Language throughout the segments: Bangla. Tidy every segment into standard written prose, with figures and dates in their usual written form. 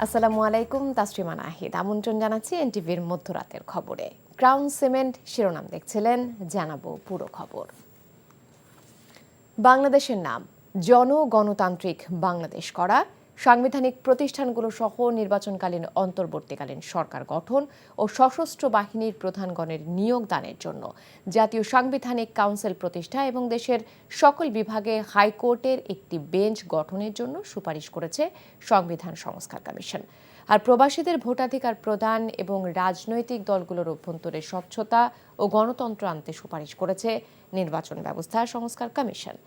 আসসালামু আলাইকুম, তাসরিমা নাহিদ আমন্ত্রণ জানাচ্ছি এনটিভির মধ্যরাতের খবরে। ক্রাউন সিমেন্ট শিরোনাম দেখছিলেন, জানাবো পুরো খবর। বাংলাদেশের নাম জনগণতান্ত্রিক বাংলাদেশ করা, সাংবিধানিক প্রতিষ্ঠানগুলো সহ নির্বাচনকালীন অন্তর্বর্তীকালীন সরকার গঠন ও সশস্ত্র বাহিনীর প্রধানগণের নিয়োগ দানের জন্য জাতীয় সাংবিধানিক কাউন্সিল প্রতিষ্ঠা এবং দেশের সকল বিভাগে হাইকোর্টের একটি বেঞ্চ গঠনের জন্য সুপারিশ করেছে সংবিধান সংস্কার কমিশন। আর প্রবাসীদের ভোটাধিকার প্রদান এবং রাজনৈতিক দলগুলোর অভ্যন্তরে স্বচ্ছতা ও গণতন্ত্র আনতে সুপারিশ করেছে নির্বাচন ব্যবস্থা সংস্কার কমিশন।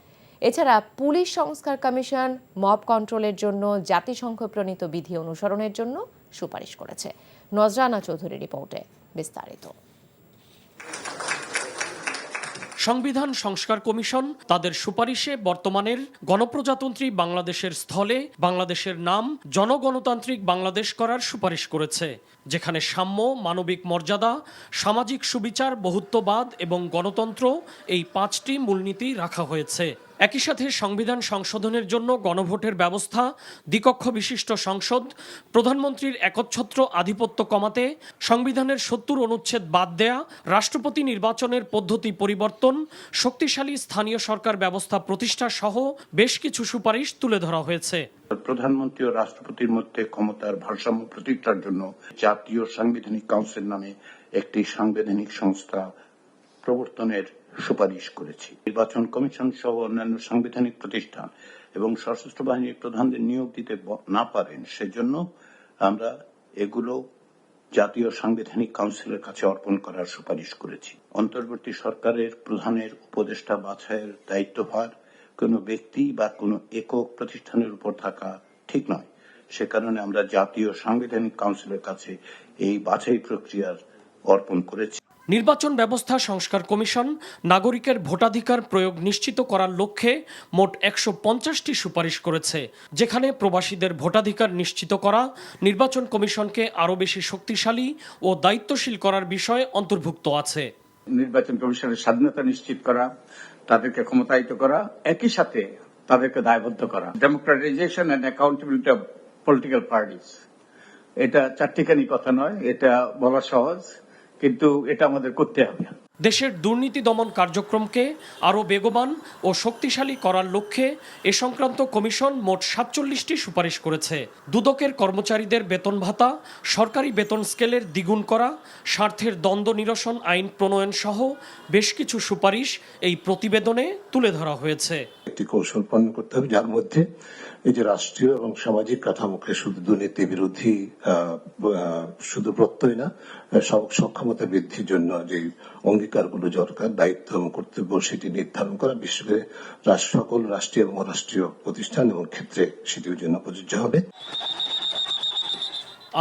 এছাড়া পুলিশ সংস্কার কমিশন মব কন্ট্রোলের জন্য জাতিসংঘ প্রণীত বিধি অনুসরণের জন্য সুপারিশ করেছে। নজরানা চৌধুরীর রিপোর্টে বিস্তারিত। সংবিধান সংস্কার কমিশন তাদের সুপারিশে বর্তমানের গণপ্রজাতন্ত্রী বাংলাদেশের স্থলে বাংলাদেশের নাম জনগণতান্ত্রিক বাংলাদেশ করার সুপারিশ করেছে, যেখানে সাম্য, মানবিক মর্যাদা, সামাজিক সুবিচার, বহুত্ববাদ এবং গণতন্ত্র এই 5টি মূলনীতি রাখা হয়েছে। একই সাথে সংবিধান সংশোধনের জন্য গণভোটের ব্যবস্থা, দ্বিকক্ষ বিশিষ্ট সংসদ, প্রধানমন্ত্রীর একচ্ছত্র আধিপত্য কমাতে সংবিধানের 70 অনুচ্ছেদ বাদ দেয়া, রাষ্ট্রপতি নির্বাচনের পদ্ধতি পরিবর্তন, শক্তিশালী স্থানীয় সরকার ব্যবস্থা প্রতিষ্ঠা সহ বেশ কিছু সুপারিশ তুলে ধরা হয়েছে। প্রধানমন্ত্রী ও রাষ্ট্রপতির মধ্যে ক্ষমতার ভারসাম্য প্রতিষ্ঠার জন্য জাতীয় সাংবিধানিক কাউন্সিল নামে একটি সাংবিধানিক সংস্থা প্রবর্তনের সুপারিশ করেছি। নির্বাচন কমিশন সহ অন্যান্য সাংবিধানিক প্রতিষ্ঠান এবং সশস্ত্র বাহিনীর প্রধানদের নিয়োগ দিতে না পারেন, সেজন্য আমরা এগুলো জাতীয় সাংবিধানিক কাউন্সিলের কাছে অর্পণ করার সুপারিশ করেছি। অন্তর্বর্তী সরকারের প্রধানের উপদেষ্টা বাছাইয়ের দায়িত্বভার কোনো ব্যক্তি বা কোনো একক প্রতিষ্ঠানের উপর থাকা ঠিক নয়। সে কারণে আমরা জাতীয় সাংবিধানিক কাউন্সিলের কাছে এই বাছাই প্রক্রিয়ার অর্পণ করেছি। নির্বাচন ব্যবস্থা সংস্কার কমিশন নাগরিকের ভোটাধিকার প্রয়োগ নিশ্চিত করার লক্ষ্যে মোট 150টি সুপারিশ করেছে, যেখানে প্রবাসীদের ভোটাধিকার নিশ্চিত করা, নির্বাচন কমিশনকে আরও বেশি শক্তিশালী ও দায়িত্বশীল করার বিষয় অন্তর্ভুক্ত আছে। নির্বাচন কমিশনের স্বাধীনতা নিশ্চিত করা, তাদেরকে ক্ষমতায়িত করা, একই সাথে তাদেরকে দায়বদ্ধ করা, democratisation and accountability of political parties. এটা চারটিখানি কথা নয়, এটা বলা সহজ, কিন্তু এটা আমাদের করতে হবে। দেশের দুর্নীতি দমন কার্যক্রমকে আরও বেগবান ও শক্তিশালী করার লক্ষ্যে এ সংক্রান্ত কমিশন মোট 47টি সুপারিশ করেছে। দুদকের কর্মচারীদের বেতন ভাতা, সরকারি বেতন স্কেলের দ্বিগুণ করা, স্বার্থের দ্বন্দ্ব নিরসন আইন প্রণয়ন সহ বেশ কিছু সুপারিশ এই প্রতিবেদনে তুলে ধরা হয়েছে। একটি কৌশল প্রণয়ন করতে হবে, যার মধ্যে এই যে রাষ্ট্রীয় এবং সামাজিক কাঠামোকে শুধু দুর্নীতি বিরোধী শুধু প্রত্যয় না, সক্ষমতা বৃদ্ধির জন্য যে অঙ্গীকারগুলো দরকার, দায়িত্ব এবং কর্তব্য সেটি নির্ধারণ করা, বিশেষ করে সকল রাষ্ট্রীয় এবং অরাষ্ট্রীয় প্রতিষ্ঠান এবং ক্ষেত্রে সেটির জন্য প্রযোজ্য হবে।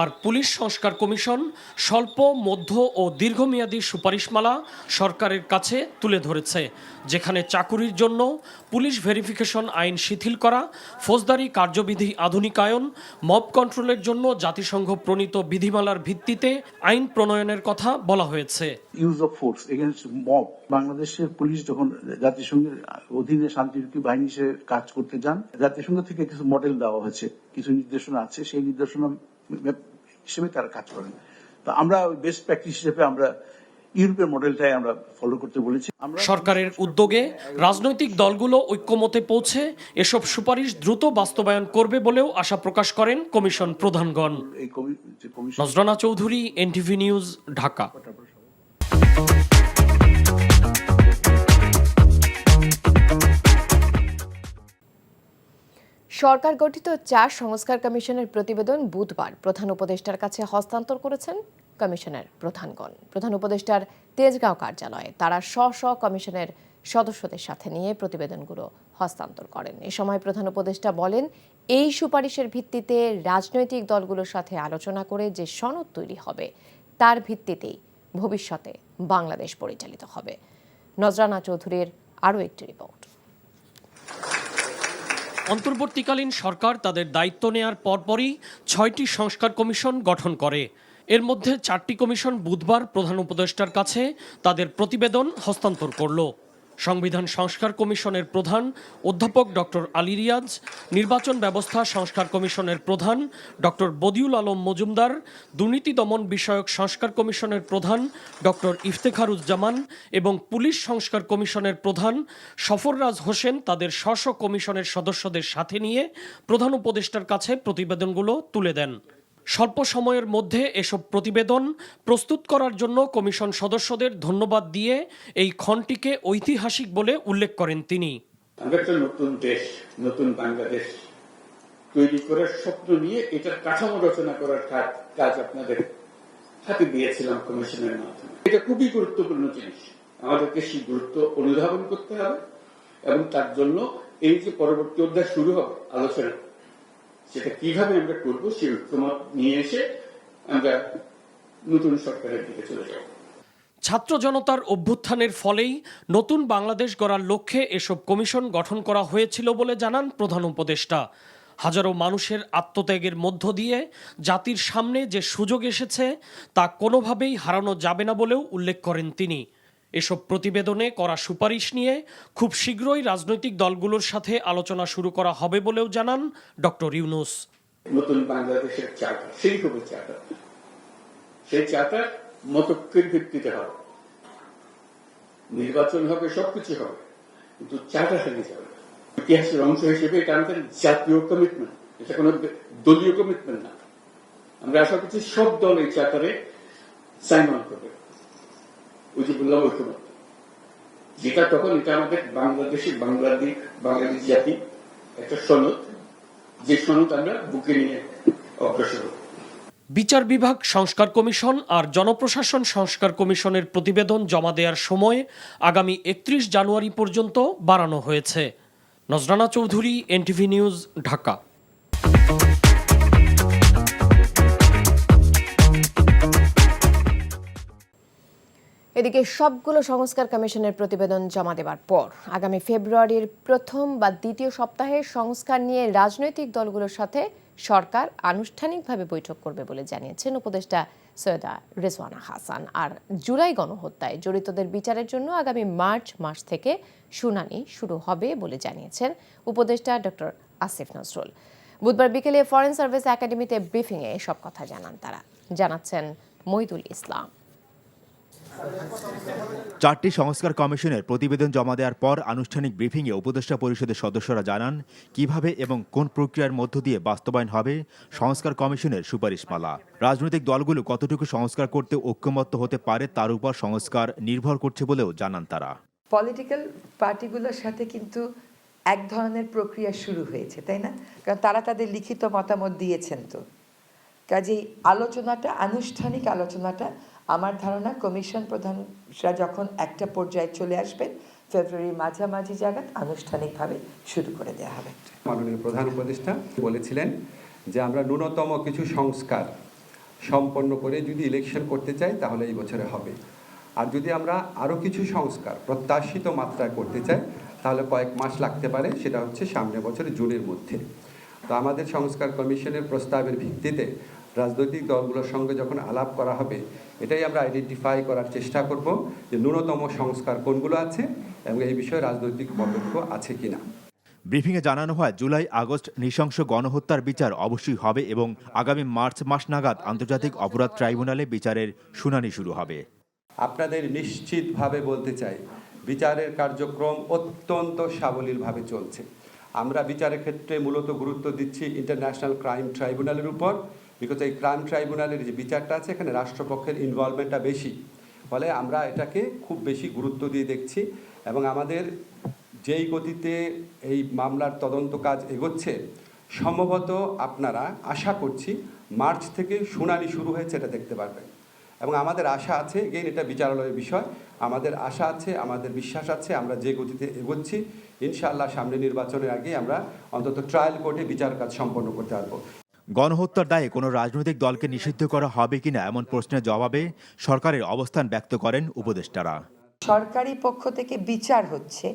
আর পুলিশ সংস্কার কমিশন স্বল্প, মধ্য ও দীর্ঘমেয়াদী সুপারিশমালা সরকারের কাছে তুলে ধরেছে, যেখানে চাকুরির জন্য পুলিশ ভেরিফিকেশন আইন শিথিল করা, ফৌজদারি কার্যবিধি আধুনিকায়ন, মব কন্ট্রোলের জন্য জাতিসংঘ প্রণীত বিধিমালার ভিত্তিতে আইন প্রণয়নের কথা বলা হয়েছে। Use of force against mob, বাংলাদেশের পুলিশ যখন জাতিসংঘের অধীনে শান্তিরক্ষী বাহিনী হিসেবে কাজ করতে যান, জাতিসংঘ থেকে কিছু মডেল দেওয়া হয়েছে, কিছু নির্দেশনা আছে, সেই নির্দেশনা হিসেবে তারা কাজ করেন। তো আমরা বেস্ট প্র্যাকটিস হিসেবে আমরা ইউরোপের মডেলটাই আমরা ফলো করতে বলেছি। সরকারের উদ্যোগে রাজনৈতিক দলগুলো ঐক্যমতে পৌঁছে এসব সুপারিশ দ্রুত বাস্তবায়ন করবে বলেও আশা প্রকাশ করেন কমিশন প্রধানগণ। Nazrana Chowdhury, NTV news, Dhaka. সরকার গঠিত 4 সংস্কার কমিশনের প্রতিবেদন বুধবার প্রধান উপদেষ্টার কাছে হস্তান্তর করেছেন কমিশনের প্রধানগণ। প্রধান উপদেষ্টার তেজগাঁও কার্যালয়ে তারা স্ব কমিশনের সদস্যদের সাথে নিয়ে প্রতিবেদনগুলো হস্তান্তর করেন। এ সময় প্রধান উপদেষ্টা বলেন, এই সুপারিশের ভিত্তিতে রাজনৈতিক দলগুলোর সাথে আলোচনা করে যে সনদ তৈরি হবে, তার ভিত্তিতেই ভবিষ্যতে বাংলাদেশ পরিচালিত হবে। নজরানা চৌধুরীর আরও একটি রিপোর্ট। অন্তর্বর্তীকালীন সরকার তাদের দায়িত্ব নেয়ার পরপরই 6টি সংস্কার কমিশন গঠন করে। এর মধ্যে 4টি কমিশন বুধবার প্রধান উপদেষ্টার কাছে তাদের প্রতিবেদন হস্তান্তর করল। সংবিধান সংস্কার কমিশনের প্রধান অধ্যাপক ডক্টর আলী রিয়াজ, নির্বাচন ব্যবস্থা সংস্কার কমিশনের প্রধান ডক্টর বদিউল আলম মজুমদার, দুর্নীতি দমন বিষয়ক সংস্কার কমিশনের প্রধান ডক্টর ইফতেখারুজ্জামান এবং পুলিশ সংস্কার কমিশনের প্রধান সফররাজ হোসেন তাদের স্ব কমিশনের সদস্যদের সাথে নিয়ে প্রধান উপদেষ্টার কাছে প্রতিবেদনগুলো তুলে দেন। স্বল্প সময়ের মধ্যে এসব প্রতিবেদন প্রস্তুত করার জন্য কমিশন সদস্যদের ধন্যবাদ দিয়ে এই ক্ষণটিকে ঐতিহাসিক বলে উল্লেখ করেন তিনি। আমরা একটা নতুন দেশ, নতুন বাংলাদেশ তৈরি করার স্বপ্ন নিয়ে এটার কাঠামো রচনা করার কাজ আপনাদের হাতে দিয়েছিলাম কমিশনের মাধ্যমে। এটা খুবই গুরুত্বপূর্ণ জিনিস, আমাদেরকে সেই গুরুত্ব অনুধাবন করতে হবে এবং তার জন্য এই যে পরবর্তী অধ্যায় শুরু হবে আলোচনা, সেটা কিভাবে আমরা করব সেই ঐক্যমত নিয়ে এসে আমরা নতুন সরকারের দিকে চলে যাব। ছাত্র জনতার অভ্যুত্থানের ফলেই নতুন বাংলাদেশ গড়ার লক্ষ্যে এসব কমিশন গঠন করা হয়েছিল বলে জানান প্রধান উপদেষ্টা। হাজারো মানুষের আত্মত্যাগের মধ্য দিয়ে জাতির সামনে যে সুযোগ এসেছে তা কোনোভাবেই হারানো যাবে না বলেও উল্লেখ করেন তিনি। এসব প্রতিবেদনে করা সুপারিশ নিয়ে খুব শীঘ্রই রাজনৈতিক দলগুলোর সাথে আলোচনা শুরু করা হবে বলেও জানান ডক্টর ইউনূস। নতুন বাংলাদেশের চার্টার, সেই হবে চার্টার, সেই চার্টার মতৈক্যের ভিত্তিতে হবে, নির্বাচন হবে, সবকিছু হবে, কিন্তু চার্টার হারিয়ে যাবে। ইতিহাসের অংশ হিসেবে এটা আমাদের জাতীয় কমিটমেন্ট, এটা কোনো দলীয় কমিটমেন্ট না। আমরা আশা করছি সব দল এই চার্টারে সাইন অন করবে, ওই যে বললাম ঐক্যমত, যেটা তখন এটা আমাদের বাংলাদেশি বাঙালি জাতি একটা সনদ, যে সনদ আমরা বুকে নিয়ে অগ্রসর হব। বিচার বিভাগ সংস্কার কমিশন আর জনপ্রশাসন সংস্কার কমিশনের প্রতিবেদন জমা দেওয়ার সময় আগামী ৩১ জানুয়ারি পর্যন্ত বাড়ানো হয়েছে। নজরানা চৌধুরী, এনটিভি নিউজ, ঢাকা। এদিকে সবগুলো সংস্কার কমিশনের প্রতিবেদন জমা দেওয়ার পর আগামী ফেব্রুয়ারির প্রথম বা দ্বিতীয় সপ্তাহে সংস্কার নিয়ে রাজনৈতিক দলগুলোর সাথে সরকার আনুষ্ঠানিকভাবে বৈঠক করবে বলে জানিয়েছেন উপদেষ্টা সৈয়দা রেজওয়ানা হাসান। আর জুলাই গণহত্যায় জড়িতদের বিচারের জন্য আগামী মার্চ মাস থেকে শুনানি শুরু হবে বলে জানিয়েছেন উপদেষ্টা ডক্টর আসিফ নজরুল। বুধবার বিকেলে ফরেন সার্ভিস একাডেমিতে ব্রিফিংয়ে এসব কথা জানান তারা। জানাচ্ছেন মহিদুল ইসলাম। 4টি সংস্কার কমিশনের প্রতিবেদন জমা দেওয়ার পর আনুষ্ঠানিক ব্রিফিংয়ে উপদেষ্টা পরিষদের সদস্যরা জানান কিভাবে এবং কোন প্রক্রিয়ার মধ্য দিয়ে বাস্তবায়ন হবে সংস্কার কমিশনের সুপারিশমালা। রাজনৈতিক দলগুলো কতটুকু সংস্কার করতে ঐক্যমত্য হতে পারে তার উপর সংস্কার নির্ভর করছে বলেও জানান তারা। পলিটিক্যাল পার্টিগুলোর সাথে কিন্তু এক ধরনের প্রক্রিয়া শুরু হয়েছে, তাই না? কারণ তারা তাদের লিখিত মতামত দিয়েছেন। তো কাজেই আলোচনাটা, আনুষ্ঠানিক আলোচনাটা আমার ধারণা কমিশন প্রধানরা যখন একটা পর্যায়ে চলে আসবেন ফেব্রুয়ারি মাঝামাঝি জায়গায় আনুষ্ঠানিকভাবে শুরু করে দেওয়া হবে। মাননীয় প্রধান উপদেষ্টা বলেছিলেন যে আমরা ন্যূনতম কিছু সংস্কার সম্পন্ন করে যদি ইলেকশন করতে চাই তাহলে এই বছরে হবে, আর যদি আমরা আরও কিছু সংস্কার প্রত্যাশিত মাত্রায় করতে চাই তাহলে কয়েক মাস লাগতে পারে, সেটা হচ্ছে সামনের বছরের জুনের মধ্যে। তো আমাদের সংস্কার কমিশনের প্রস্তাবের ভিত্তিতে রাজনৈতিক দলগুলোর সঙ্গে যখন আলাপ করা হবে এটাই আমরা আইডেন্টিফাই করার চেষ্টা করব যে ন্যূনতম সংস্কার কোনগুলো আছে এবং এই বিষয়ে রাজনৈতিক মতৈক্য আছে কিনা। ব্রিফিংয়ে জানানো হয় জুলাই আগস্ট নৃশংস গণহত্যার বিচার অবশ্যই হবে এবং আগামী মার্চ মাস নাগাদ আন্তর্জাতিক অপরাধ ট্রাইব্যুনালে বিচারের শুনানি শুরু হবে। আপনাদের নিশ্চিতভাবে বলতে চাই বিচারের কার্যক্রম অত্যন্ত সাবলীলভাবে চলছে। আমরা বিচারের ক্ষেত্রে মূলত গুরুত্ব দিচ্ছি ইন্টারন্যাশনাল ক্রাইম ট্রাইব্যুনালের উপর, বিকজ এই ক্রাইম ট্রাইব্যুনালের যে বিচারটা আছে এখানে রাষ্ট্রপক্ষের ইনভলভমেন্টটা বেশি, ফলে আমরা এটাকে খুব বেশি গুরুত্ব দিয়ে দেখছি এবং আমাদের যেই গতিতে এই মামলার তদন্ত কাজ এগোচ্ছে সম্ভবত আপনারা আশা করছি মার্চ থেকে শুনানি শুরু হয়েছে এটা দেখতে পারবেন। এবং আমাদের আশা আছে, এগেইন এটা বিচারালয়ের বিষয়, আমাদের আশা আছে, আমাদের বিশ্বাস আছে আমরা যে গতিতে এগোচ্ছি ইনশাআল্লাহ সামনে নির্বাচনের আগে আমরা অন্তত ট্রায়াল কোর্টে বিচার কাজ সম্পন্ন করতে পারবো। গণহত্যার দায়ে কোনো রাজনৈতিক দলকে নিষিদ্ধ করা হবে কিনা এমন প্রশ্নের জবাবে সরকারের অবস্থান ব্যক্ত করেন উপদেষ্টারা। সরকারি পক্ষ থেকে বিচার হচ্ছে,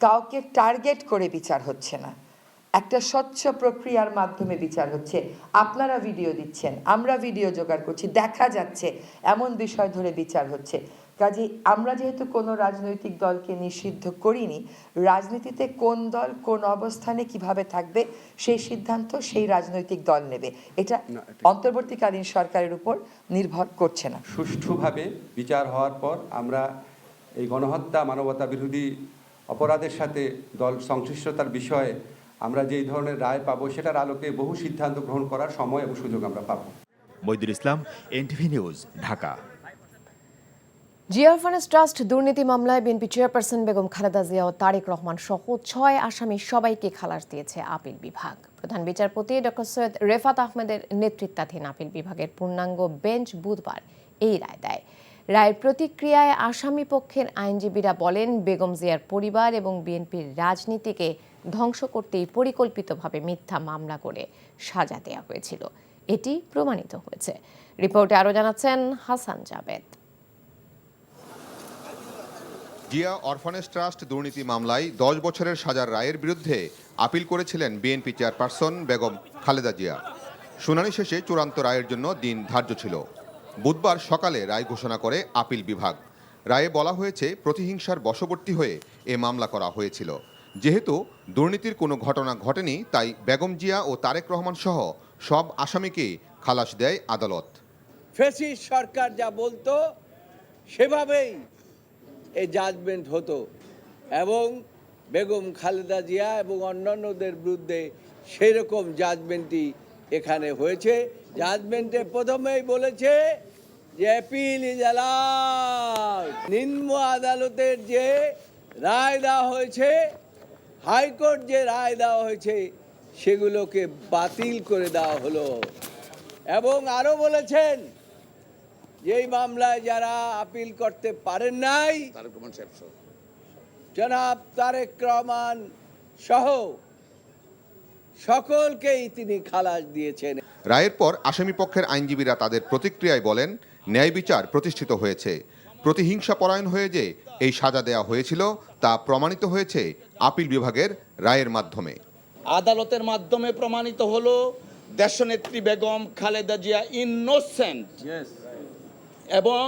কাউকে টার্গেট করে বিচার হচ্ছে না, একটা স্বচ্ছ প্রক্রিয়ার মাধ্যমে বিচার হচ্ছে। আপনারা ভিডিও দিচ্ছেন, আমরা ভিডিও জোগাড় করছি, দেখা যাচ্ছে এমন বিষয় ধরে বিচার হচ্ছে। কাজে আমরা যেহেতু কোনো রাজনৈতিক দলকে নিষিদ্ধ করিনি, রাজনীতিতে কোন দল কোন অবস্থানে কিভাবে থাকবে সেই সিদ্ধান্ত সেই রাজনৈতিক দল নেবে। এটা অন্তর্বর্তীকালীন সরকারের উপর নির্ভর করছে না। সুষ্ঠুভাবে বিচার হওয়ার পর আমরা এই গণহত্যা, মানবতা বিরোধী অপরাধের সাথে দল সংশ্লিষ্টতার বিষয়ে আমরা যেই ধরনের রায় পাবো, সেটার আলোকে বহু সিদ্ধান্ত গ্রহণ করার সময় এবং সুযোগ আমরা পাবো। Moidul Islam, NTV news, Dhaka. Zia orphanage trust দুর্নীতি মামলায় বিএনপি চেয়ারপারসন বেগম খালেদা জিয়া ও তারেক রহমান সহ 6 আসামি সবাইকে খালাস দিয়েছে আপিল বিভাগ। প্রধান বিচারপতি ডক্টর সৈয়দ রেফাত আহমেদের নেতৃত্বাধীন আপিল বিভাগের পূর্ণাঙ্গ বেঞ্চ বুধবার এই রায় দেয়। রায়ের প্রতিক্রিয়ায় আসামি পক্ষের আইনজীবীরা বলেন, বেগম জিয়ার পরিবার এবং বিএনপির রাজনীতিকে ধ্বংস করতেই পরিকল্পিতভাবে মিথ্যা মামলা করে সাজা দেওয়া হয়েছিল। এটি প্রমাণিত হয়েছে। রিপোর্টে আরও জানাচ্ছেন হাসান জাবেদ। জিয়া অরফানেজ ট্রাস্ট দুর্নীতি মামলায় 10 বছরের সাজার রায়ের বিরুদ্ধে আপিল করেছিলেন বিএনপি চেয়ারপারসন বেগম খালেদা জিয়া। শুনানি শেষে চূড়ান্ত রায়ের জন্য দিন ধার্য ছিল। বুধবার সকালে রায় ঘোষণা করে আপিল বিভাগ। রায়ে বলা হয়েছে, প্রতিহিংসার বশবর্তী হয়ে এ মামলা করা হয়েছিল। যেহেতু দুর্নীতির কোনো ঘটনা ঘটেনি, তাই বেগম জিয়া ও তারেক রহমান সহ সব আসামিকে খালাস দেয় আদালত। ফ্যাসিস্ট সরকার যা বলতো সেভাবেই এই জাজমেন্ট হতো এবং বেগম খালেদা জিয়া এবং অন্যান্যদের বিরুদ্ধে সেই রকম জাজমেন্টই এখানে হয়েছে। জাজমেন্টে প্রথমেই বলেছে যে অ্যাপিল ইজ অ্যালাউড। নিম্ন আদালতের যে রায় দেওয়া হয়েছে, হাইকোর্ট যে রায় দেওয়া হয়েছে, সেগুলোকে বাতিল করে দেওয়া হলো এবং আরও বলেছেন যেই মামলায় যারা আপিল করতে পারেন নাই, জনাব তারেক রহমান সহ সকলকেই তিনি খালাস দিয়েছেন। রায়ের পর আসামি পক্ষের আইনজীবীরা তাদের প্রতিক্রিয়ায় বলেন, ন্যায় বিচার প্রতিষ্ঠিত হয়েছে। প্রতিহিংসা পরায়ণ হয়ে যে এই সাজা দেওয়া হয়েছিল তা প্রমাণিত হয়েছে আপিল বিভাগের রায়ের মাধ্যমে। আদালতের মাধ্যমে প্রমাণিত হলো দেশনেত্রী বেগম খালেদা জিয়া ইনোসেন্ট এবং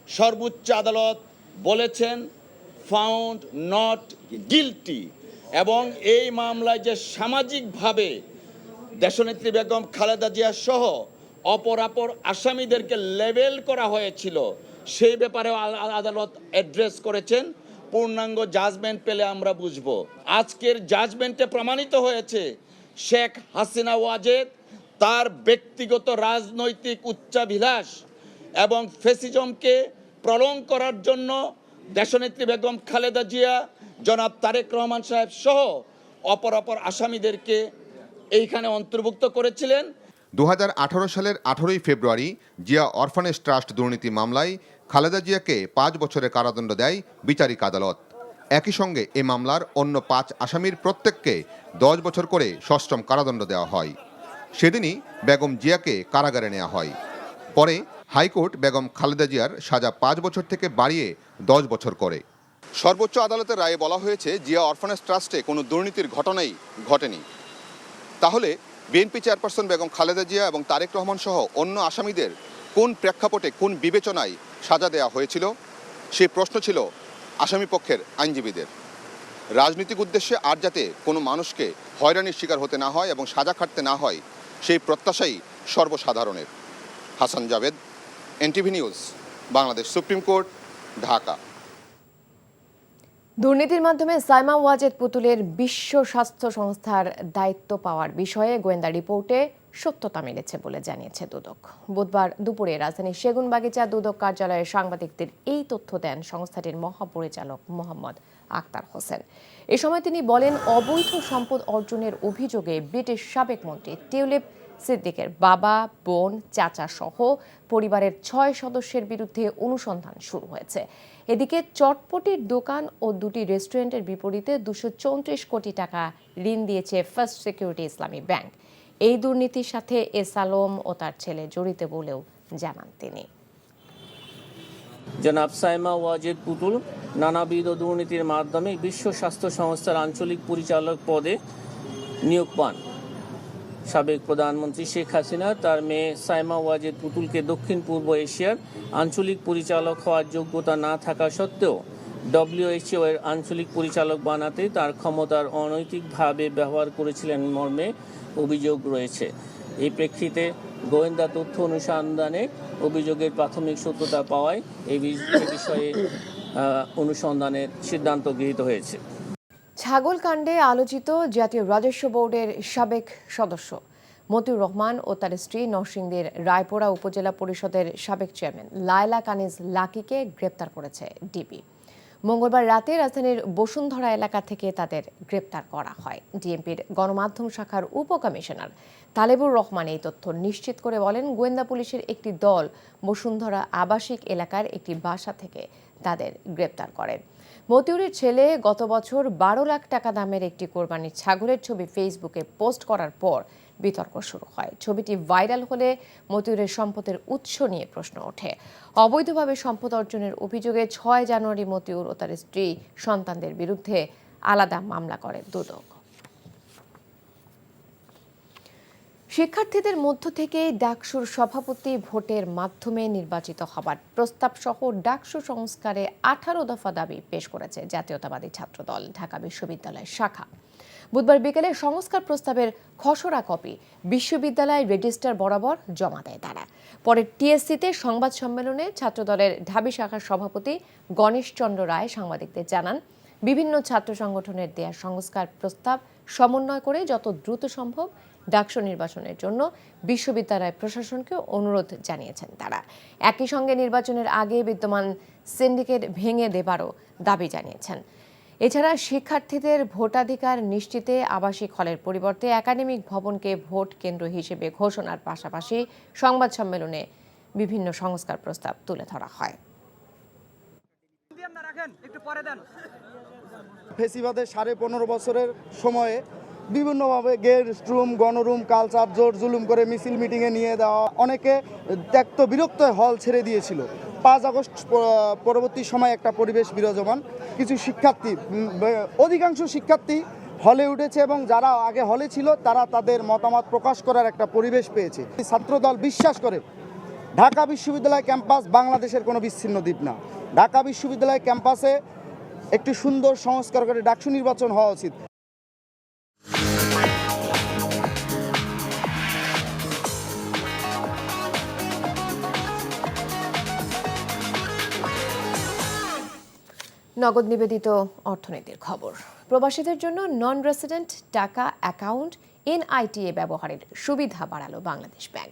সর্বোচ্চ আদালত বলেছেন ফাউন্ড নট গিলটি। এবং এই মামলায় যে সামাজিকভাবে দেশনেত্রী বেগম খালেদা জিয়া সহ অপর আসামিদেরকে লেবেল করা হয়েছিল, সেই ব্যাপারেও আদালত অ্যাড্রেস করেছেন। পূর্ণাঙ্গ জাজমেন্ট পেলে আমরা বুঝব। আজকের জাজমেন্টে প্রমাণিত হয়েছে শেখ হাসিনা ওয়াজেদ তার ব্যক্তিগত রাজনৈতিক উচ্চাভিলাষ এবং ফ্যাসিজমকে প্রলং করার জন্য দেশনেত্রী বেগম খালেদা জিয়া, জনাব তারেক রহমান সাহেব সহ অপর আসামিদেরকে এইখানে অন্তর্ভুক্ত করেছিলেন। 2018 সালের 18 ফেব্রুয়ারি জিয়া অরফানেজ ট্রাস্ট দুর্নীতি মামলায় খালেদা জিয়াকে 5 বছরের কারাদণ্ড দেয় বিচারিক আদালত। একই সঙ্গে এ মামলার অন্য 5 আসামির প্রত্যেককে 10 বছর করে সশ্রম কারাদণ্ড দেওয়া হয়। সেদিনই বেগম জিয়াকে কারাগারে নেওয়া হয়। পরে হাইকোর্ট বেগম খালেদা জিয়ার সাজা 5 বছর থেকে বাড়িয়ে 10 বছর করে। সর্বোচ্চ আদালতের রায়ে বলা হয়েছে, জিয়া অরফানেজ ট্রাস্টে কোনো দুর্নীতির ঘটনাই ঘটেনি। তাহলে বিএনপি চেয়ারপারসন বেগম খালেদা জিয়া এবং তারেক রহমান সহ অন্য আসামিদের কোন প্রেক্ষাপটে, কোন বিবেচনায় সাজা দেওয়া হয়েছিল, সেই প্রশ্ন ছিল আসামি পক্ষের আইনজীবীদের। রাজনৈতিক উদ্দেশ্যে আর যাতে কোনো মানুষকে হয়রানির শিকার হতে না হয় এবং সাজা খাটতে না হয়, সেই প্রত্যাশাই সর্বসাধারণের। Hasan Jabed, NTV news, Bangladesh supreme court, Dhaka. দুর্নীতির মাধ্যমে সাইমা ওয়াজেদ পুতুলের বিশ্ব স্বাস্থ্য সংস্থার দায়িত্ব পাওয়ার বিষয়ে গোয়েন্দা রিপোর্টে সত্যতা মিলেছে বলে জানিয়েছে দুদক। বুধবার দুপুরে রাজধানীর সেগুনবাগিচা দুদক কার্যালয়ে সাংবাদিকদের এই তথ্য দেন সংস্থাটির মহাপরিচালক মোহাম্মদ আক্তার হোসেন। এ সময় তিনি বলেন, অবৈধ সম্পদ অর্জনের অভিযোগে ব্রিটিশ সাবেক মন্ত্রী টিউলিপ সিদ্দিকের বাবা, বোন, চাচা সহ পরিবারের 6 সদস্যের বিরুদ্ধে অনুসন্ধান শুরু হয়েছে। এদিকে চটপটির দোকান ও 2টি রেস্টুরেন্টের বিপরীতে 234 কোটি টাকা ঋণ দিয়েছে ফার্স্ট সিকিউরিটি ইসলামী ব্যাংক। এই দুর্নীতির সাথে এস আলম ও তার ছেলে জড়িত বলেও জানান তিনি। জনাব সাইমা ওয়াজেদ পুতুল নানাবিধ দুর্নীতির মাধ্যমে বিশ্ব স্বাস্থ্য সংস্থার আঞ্চলিক পরিচালক পদে নিয়োগ পান। সাবেক প্রধানমন্ত্রী শেখ হাসিনা তার মেয়ে সাইমা ওয়াজেদ পুতুলকে দক্ষিণ পূর্ব এশিয়ার আঞ্চলিক পরিচালক হওয়ার যোগ্যতা না থাকা সত্ত্বেও WHO এর আঞ্চলিক পরিচালক বানাতে তার ক্ষমতার অনৈতিকভাবে ব্যবহার করেছিলেন মর্মে অভিযোগ রয়েছে। এই প্রেক্ষিতে গোয়েন্দা তথ্য অনুসন্ধানে অভিযোগের প্রাথমিক সত্যতা পাওয়ায় এই বিষয়ে অনুসন্ধানের সিদ্ধান্ত গৃহীত হয়েছে। ছাগল কাণ্ডে আলোচিত জাতীয় রাজস্ব বোর্ডের সাবেক সদস্য মতিউর রহমান ও তার স্ত্রী নরসিংদীর রায়পুরা উপজেলা পরিষদের সাবেক চেয়ারম্যান লায়লা কানিজ লাকিকে গ্রেপ্তার করেছে ডিবি। মঙ্গলবার রাতে রাজধানীর বসুন্ধরা এলাকা থেকে তাদের গ্রেপ্তার করা হয়। ডিএমপির গণমাধ্যম শাখার উপকমিশনার তালেবুর রহমান এই তথ্য নিশ্চিত করে বলেন, গোয়েন্দা পুলিশের একটি দল বসুন্ধরা আবাসিক এলাকার একটি বাসা থেকে তাদের গ্রেপ্তার করেন। মতিউরের ছেলে গত বছর 12 লাখ টাকা দামের একটি কোরবানির ছাগলের ছবি ফেসবুকে পোস্ট করার পর বিতর্ক শুরু হয়। ছবিটি ভাইরাল হলে মতিউরের সম্পদের উৎস নিয়ে প্রশ্ন ওঠে। অবৈধভাবে সম্পদ অর্জনের অভিযোগে 6 জানুয়ারি মতিউর ও তার স্ত্রী সন্তানদের বিরুদ্ধে আলাদা মামলা করে দুদক। শিক্ষার্থীদের মধ্য থেকে ডাকসুর সভাপতি ভোটের মাধ্যমে নির্বাচিত হবার প্রস্তাব সহ ডাকসু সংস্কারে 18 দফা দাবি পেশ করেছে জাতীয়তাবাদী ছাত্রদল ঢাকা বিশ্ববিদ্যালয় শাখা। বুধবার বিকেলে সংস্কার প্রস্তাবের খসড়া কপি বিশ্ববিদ্যালয় রেজিস্ট্রার বরাবর জমা দেয় তারা। পরে টিএসসিতে সংবাদ সম্মেলনে ছাত্রদলের ঢাবি শাখার সভাপতি গণেশ চন্দ্র রায় সাংবাদিকদের জানান, বিভিন্ন ছাত্র সংগঠনের দেয়া সংস্কার প্রস্তাব সমন্বয় করে যত দ্রুত সম্ভব ডাকসু নির্বাচনের জন্য বিশ্ববিদ্যালয় প্রশাসনকে অনুরোধ জানিয়েছেন তারা। একই সঙ্গে নির্বাচনের আগে বিদ্যমান সিন্ডিকেট ভেঙে দেবারও দাবি জানিয়েছেন। এছাড়া শিক্ষার্থীদের ভোটাধিকার নিশ্চিতে আবাসিক হলের পরিবর্তে একাডেমিক ভবনকে ভোট কেন্দ্র হিসেবে ঘোষণার পাশাপাশি সংবাদ সম্মেলনে বিভিন্ন সংস্কার প্রস্তাব তুলে ধরা হয়। ফেসিবাদের 15.5 বছরের সময়ে বিভিন্নভাবে গেস্ট রুম, গণরুম, কালচার জোর জুলুম করে মিছিল মিটিংয়ে নিয়ে দেওয়া, অনেকে ত্যক্ত বিরক্ত হল ছেড়ে দিয়েছিল। 5 আগস্ট পরবর্তী সময় একটা পরিবেশ বিরাজমান। কিছু শিক্ষার্থী, অধিকাংশ শিক্ষার্থী হলে উঠেছে এবং যারা আগে হলে ছিল তারা তাদের মতামত প্রকাশ করার একটা পরিবেশ পেয়েছে। ছাত্রদল বিশ্বাস করে ঢাকা বিশ্ববিদ্যালয় ক্যাম্পাস বাংলাদেশের কোনো বিচ্ছিন্ন দ্বীপ না। ঢাকা বিশ্ববিদ্যালয় ক্যাম্পাসে একটি সুন্দর সংস্কার করে ডাকসু নির্বাচন হওয়া উচিত। নগদ নিবেদিত অর্থনীতির খবর। প্রবাসীদের জন্য নন রেসিডেন্ট টাকা অ্যাকাউন্ট NITA ব্যবহারের সুবিধা বাড়ালো বাংলাদেশ ব্যাংক।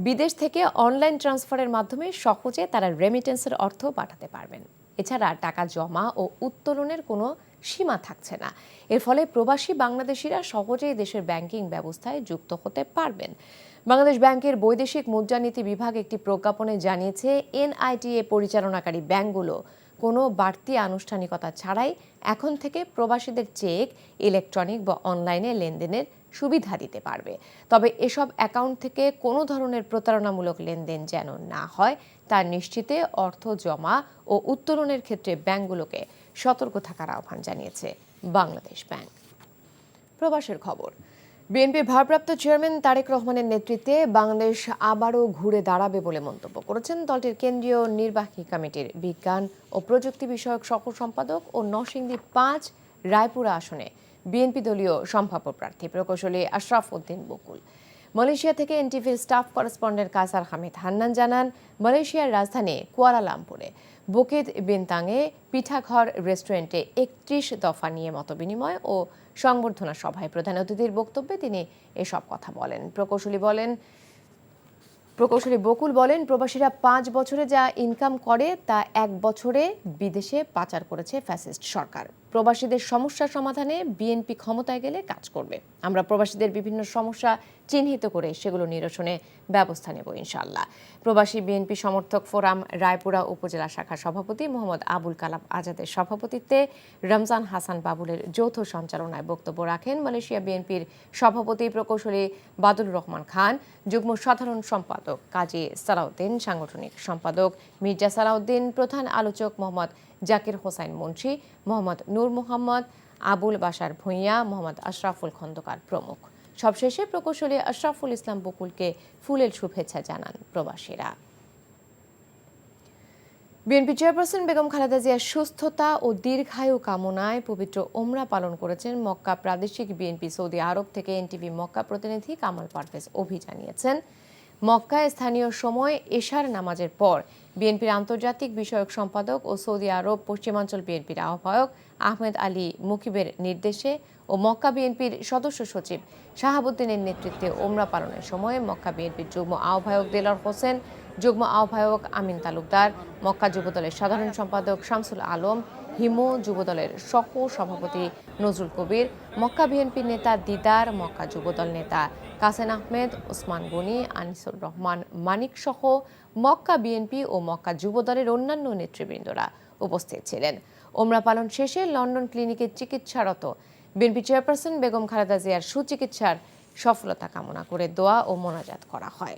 বিদেশ থেকে অনলাইন ট্রান্সফারের মাধ্যমে সহজে তারা রেমিটেন্সের অর্থ পাঠাতে পারবেন। এছাড়া টাকা জমা ও উত্তোলনের কোনো সীমা থাকছে না। এর ফলে প্রবাসী বাংলাদেশিরা সহজেই দেশের ব্যাংকিং ব্যবস্থায় যুক্ত হতে পারবেন। বাংলাদেশ ব্যাংকের বৈদেশিক মুদ্রানীতি বিভাগ একটি প্রজ্ঞাপনে জানিয়েছে, NITA পরিচালনাকারী ব্যাংকগুলো কোনো বাড়তি আনুষ্ঠানিকতা ছাড়াই এখন থেকে প্রবাসীদের চেক ইলেকট্রনিক বা অনলাইনে লেনদেনের সুবিধা দিতে পারবে। তবে এসব অ্যাকাউন্ট থেকে কোনো ধরনের প্রতারণামূলক লেনদেন যেন না হয় তা নিশ্চিতে অর্থ জমা ও উত্তোলনের ক্ষেত্রে ব্যাংকগুলোকে সতর্ক থাকার আহ্বান জানিয়েছে বাংলাদেশ ব্যাংক। প্রবাসের খবর। বিএনপির ভারপ্রাপ্ত চেয়ারম্যান তারেক রহমানের নেতৃত্বে বাংলাদেশ আবারও ঘুরে দাঁড়াবে বলে মন্তব্য করেছেন দলটির কেন্দ্রীয় নির্বাহী কমিটির বিজ্ঞান ও প্রযুক্তি বিষয়ক সহ সম্পাদক ও নরসিংদী 5 রায়পুরা আসনে বিএনপি দলীয় সম্ভাব্য প্রার্থী প্রকৌশলী আশরাফ উদ্দিন বকুল। মালয়েশিয়া থেকে এনটিভির স্টাফ করেসপন্ডেন্ট কাসার হামিদ হান্নান জানান, মালয়েশিয়ার রাজধানী কুয়ালালামপুরে বুকিত বিনতাংয়ে পিঠাঘর রেস্টুরেন্টে 31 দফা নিয়ে মতবিনিময় ও সংবর্ধনা সভায় প্রধান অতিথির বক্তব্যে তিনি এসব কথা বলেন। প্রকৌশলী বকুল বলেন, প্রবাসীরা 5 বছরে যা ইনকাম করে তা 1 বছরে বিদেশে পাচার করেছে ফ্যাসিস্ট সরকার। প্রবাসীদের সমস্যা সমাধানে বিএনপি ক্ষমতায় গেলে কাজ করবে। আমরা প্রবাসীদের বিভিন্ন সমস্যা চিহ্নিত করে সেগুলো নিরসনে ব্যবস্থা নেব ইনশাআল্লাহ। প্রবাসী বিএনপি সমর্থক ফোরাম রায়পুরা উপজেলা শাখার সভাপতি মোহাম্মদ আবুল কালাম আজাদের সভাপতিত্বে রমজান হাসান বাবুলের যৌথ সঞ্চালনায় বক্তব্য রাখেন মালয়েশিয়া বিএনপির সভাপতি প্রকৌশলী বাদুল রহমান খান, যুগ্ম সাধারণ সম্পাদক কাজী সালাউদ্দিন, সাংগঠনিক সম্পাদক মির্জা সালাউদ্দিন, প্রধান আলোচক মোহাম্মদ জাকির হোসাইন মুন্সি, মোহাম্মদ নূর মোহাম্মদ, আবুল বাশার ভূঁইয়া, মোহাম্মদ আশরাফুল খন্দকার প্রমুখ। সবশেষে প্রকৌশলী আশরাফুল ইসলাম বকুলকে ফুলেল শুভেচ্ছা জানান প্রবাসীরা। বিএনপি চেয়ারপারসন বেগম খালেদা জিয়ার সুস্থতা ও দীর্ঘায়ু কামনায় পবিত্র ওমরা পালন করেছেন মক্কা প্রাদেশিক বিএনপি। সৌদি আরব থেকে এনটিভি মক্কা প্রতিনিধি কামাল পারভেজ জানিয়েছেন, মক্কায় স্থানীয় সময় এশার নামাজের পর বিএনপির আন্তর্জাতিক বিষয়ক সম্পাদক ও সৌদি আরব পশ্চিমাঞ্চল বিএনপির আহ্বায়ক আহমেদ আলী মুকিবের নির্দেশে ও মক্কা বিএনপির সদস্য সচিব শাহাবুদ্দিনের নেতৃত্বে ওমরা পালনের সময় মক্কা বিএনপির যুগ্ম আহ্বায়ক দেলার হোসেন, যুগ্ম আহ্বায়ক আমিন তালুকদার, মক্কা যুবদলের সাধারণ সম্পাদক শামসুল আলম, হিমু যুবদলের সহ সভাপতি নজরুল কবির, মক্কা বিএনপির নেতা দিদার, মক্কা যুবদল নেতা কাসেন আহমেদ, ওসমান গনি, আনিসুর রহমান মানিক সহ মক্কা বিএনপি ও মক্কা যুবদলের অন্যান্য নেতৃবৃন্দরা উপস্থিত ছিলেন। ওমরা পালন শেষে লন্ডন ক্লিনিকে চিকিৎসারত বিএনপি চেয়ারপারসন বেগম খালেদা জিয়ার সুচিকিৎসার সফলতা কামনা করে দোয়া ও মোনাজাত করা হয়।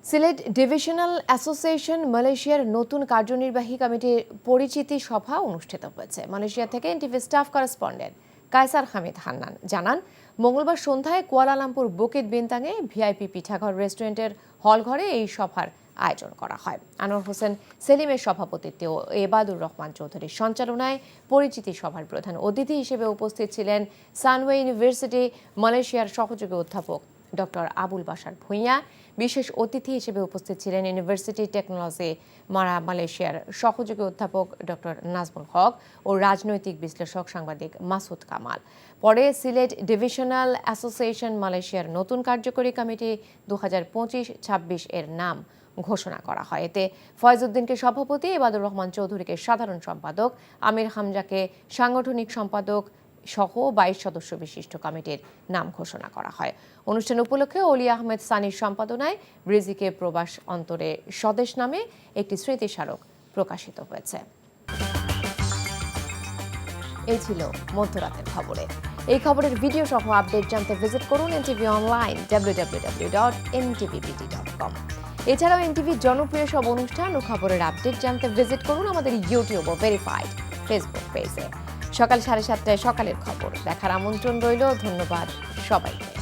সিলেট ডিভিশনাল অ্যাসোসিয়েশন মালয়েশিয়ার নতুন কার্যনির্বাহী কমিটির পরিচিতি সভা অনুষ্ঠিত হয়েছে। মালয়েশিয়া থেকে NTV staff correspondent Kaisar Hamid Hannan জানান, মঙ্গলবার সন্ধ্যায় কুয়ালালামপুর বুকিত বিনতাংয়ে ভিআইপি পিঠাঘর রেস্টুরেন্টের হলঘরে এই সভার আয়োজন করা হয়। আনোয়ার হোসেন সেলিমের সভাপতিত্বে ও এবাদুর রহমান চৌধুরীর সঞ্চালনায় পরিচিতি সভার প্রধান অতিথি হিসেবে উপস্থিত ছিলেন সানওয়ে ইউনিভার্সিটি মালয়েশিয়ার সহযোগী অধ্যাপক ডক্টর আবুল বাশার ভূঁইয়া। বিশেষ অতিথি হিসেবে উপস্থিত ছিলেন ইউনিভার্সিটি টেকনোলজি মালয়েশিয়ার সহযোগী অধ্যাপক ডক্টর নাজমুল হক ও রাজনৈতিক বিশ্লেষক সাংবাদিক মাসুদ কামাল। পরে সিলেট ডিভিশনাল অ্যাসোসিয়েশন মালয়েশিয়ার নতুন কার্যকরী কমিটি 2025-26 এর নাম ঘোষণা করা হয়। এতে ফয়জউদ্দিনকে সভাপতি, এবাদুর রহমান চৌধুরীকে সাধারণ সম্পাদক, আমির হামজাকে সাংগঠনিক সম্পাদক সহ 22 সদস্য বিশিষ্ট কমিটির নাম ঘোষণা করা হয়। অনুষ্ঠান উপলক্ষে অলি আহমেদ সানির সম্পাদনায় ব্রিজিকে প্রবাস অন্তরে স্বদেশ নামে একটি স্মৃতিস্মারক প্রকাশিত হয়েছে। এই ছিল মধ্যরাতের খবরে। এই খবরের ভিডিও সহ আপডেট জানতে ভিজিট করুন এনটিভি অনলাইন www.ntvpt.com। এছাড়াও এনটিভির জনপ্রিয় সব অনুষ্ঠান ও খবরের আপডেট জানতে ভিজিট করুন আমাদের ইউটিউব ও ভেরিফাইড ফেসবুক পেজে। সকাল 7:30টায় সকালের খবর দেখার আমন্ত্রণ রইল। ধন্যবাদ সবাইকে।